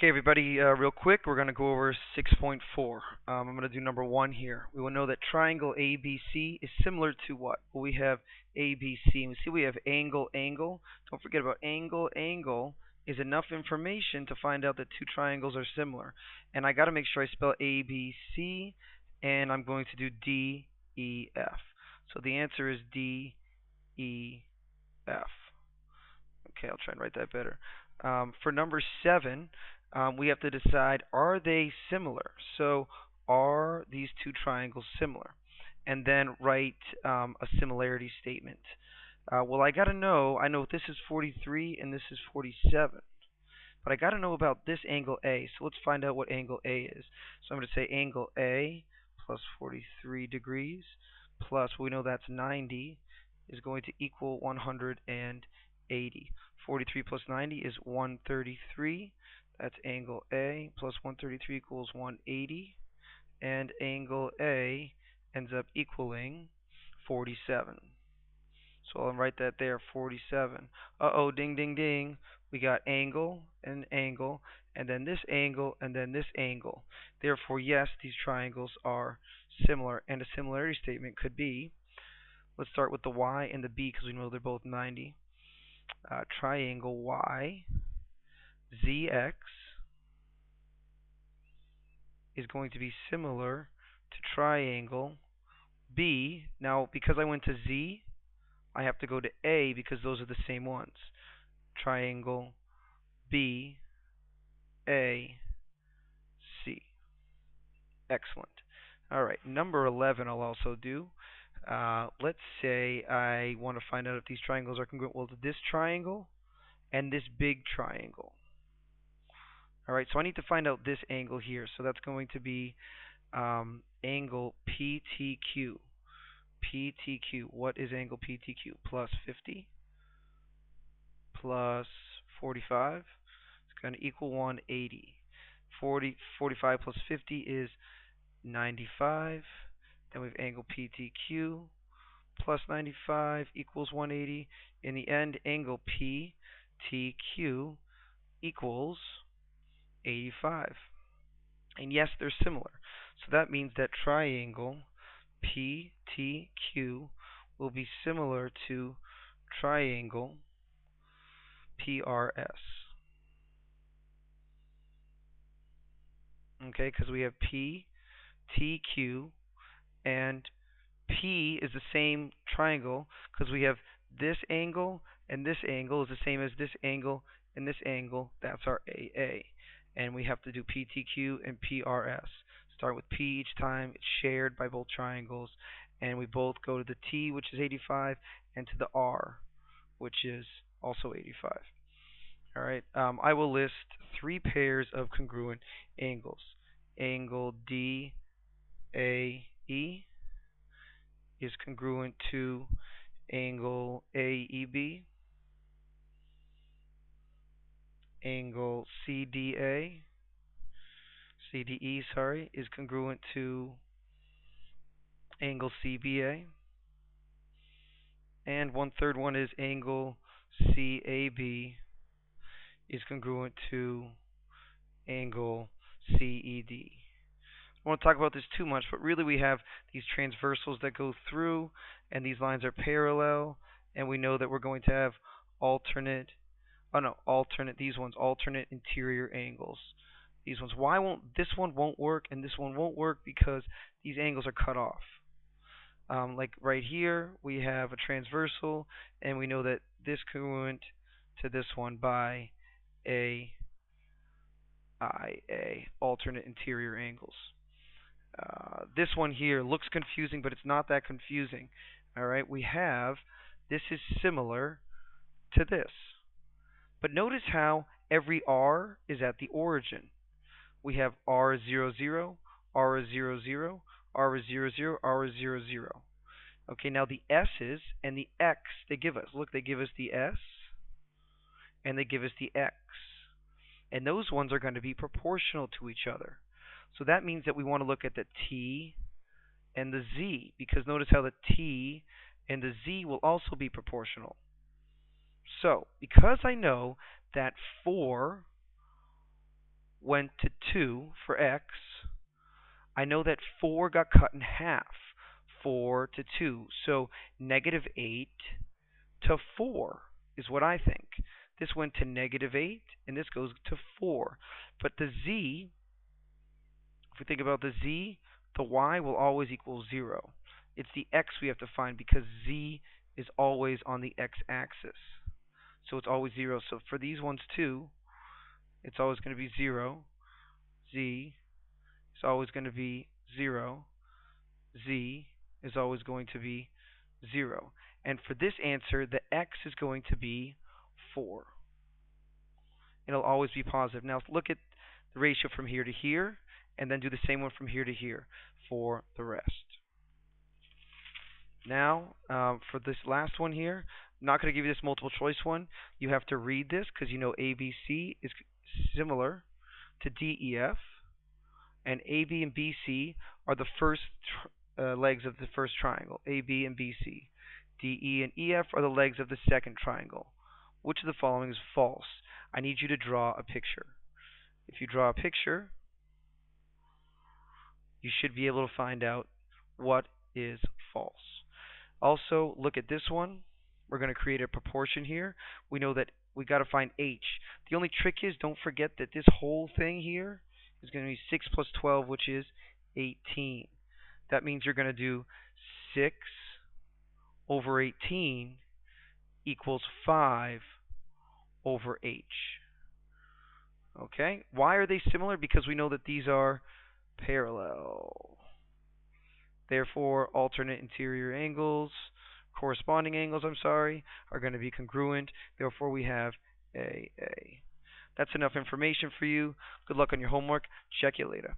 Okay, everybody, real quick, we're going to go over 6.4. I'm going to do number one here. We will know that triangle ABC is similar to what? Well, we have ABC. We see we have angle, angle. Don't forget about angle, angle is enough information to find out that two triangles are similar. And I got to make sure I spell ABC, and I'm going to do DEF. So the answer is DEF. Okay, I'll try and write that better. For number seven, we have to decide, are they similar? So are these two triangles similar? And then write a similarity statement. Well, I know this is 43 and this is 47. But I got to know about this angle A. So let's find out what angle A is. So I'm going to say angle A plus 43 degrees plus, we know that's 90, is going to equal 180. 43 plus 90 is 133. That's angle A plus 133 equals 180. And angle A ends up equaling 47. So I'll write that there, 47. Uh-oh, ding, ding, ding. We got angle, and then this angle, and then this angle. Therefore, yes, these triangles are similar. And a similarity statement could be, let's start with the Y and the B because we know they're both 90. Triangle Y, ZX is going to be similar to triangle B. Now, because I went to Z, I have to go to A because those are the same ones. Triangle B, A, C. Excellent. All right, number 11 I'll also do. Let's say I want to find out if these triangles are congruent. Well, this triangle and this big triangle. All right, so I need to find out this angle here. So that's going to be angle PTQ. PTQ. What is angle PTQ? Plus 50 plus 45. It's going to equal 180. 45 plus 50 is 95. Then we have angle PTQ plus 95 equals 180. In the end, angle PTQ equals 85. And yes, they're similar. So that means that triangle PTQ will be similar to triangle PRS. Okay, because we have PTQ and P is the same triangle because we have this angle and this angle is the same as this angle and this angle. That's our AA. And we have to do PTQ and PRS. Start with P each time. It's shared by both triangles. And we both go to the T, which is 85, and to the R, which is also 85. All right. I will list three pairs of congruent angles. Angle DAE is congruent to angle AEB. Angle CDE, is congruent to angle CBA. And one third one is angle CAB is congruent to angle CED. I won't talk about this too much, but really we have these transversals that go through, and these lines are parallel, and we know that we're going to have alternate interior angles. These ones, why won't this one won't work and this one won't work? Because these angles are cut off. Like right here, we have a transversal, and we know that this congruent to this one by IA, alternate interior angles. This one here looks confusing, but it's not that confusing. All right, we have, this is similar to this. But notice how every R is at the origin. We have R00, R00, R00, R00, R00. Okay, now the S's and the X they give us. Look, they give us the S and they give us the X. And those ones are going to be proportional to each other. So that means that we want to look at the T and the Z, because notice how the T and the Z will also be proportional. So, because I know that for went to 2 for x, I know that 4 got cut in half. 4 to 2. So -8 to 4 is what I think. This went to -8, and this goes to 4. But the z, if we think about the z, the y will always equal 0. It's the x we have to find because z is always on the x-axis. So it's always 0. So for these ones too, it's always going to be 0. Z is always going to be 0. Z is always going to be 0. And for this answer, the x is going to be 4. It'll always be positive. Now look at the ratio from here to here, and then do the same one from here to here for the rest. Now, for this last one here, I'm not going to give you this multiple choice one. You have to read this because you know ABC is similar to DEF, and AB and BC are the first legs of the first triangle, AB and BC. DE and EF are the legs of the second triangle. Which of the following is false? I need you to draw a picture. If you draw a picture, you should be able to find out what is false. Also, look at this one. We're going to create a proportion here. We know that we got to find h. The only trick is don't forget that this whole thing here is going to be 6 plus 12, which is 18. That means you're going to do 6 over 18 equals 5 over h. Okay? Why are they similar? Because we know that these are parallel. Therefore, alternate interior angles, corresponding angles, are going to be congruent. Therefore, we have AA. That's enough information for you. Good luck on your homework. Check you later.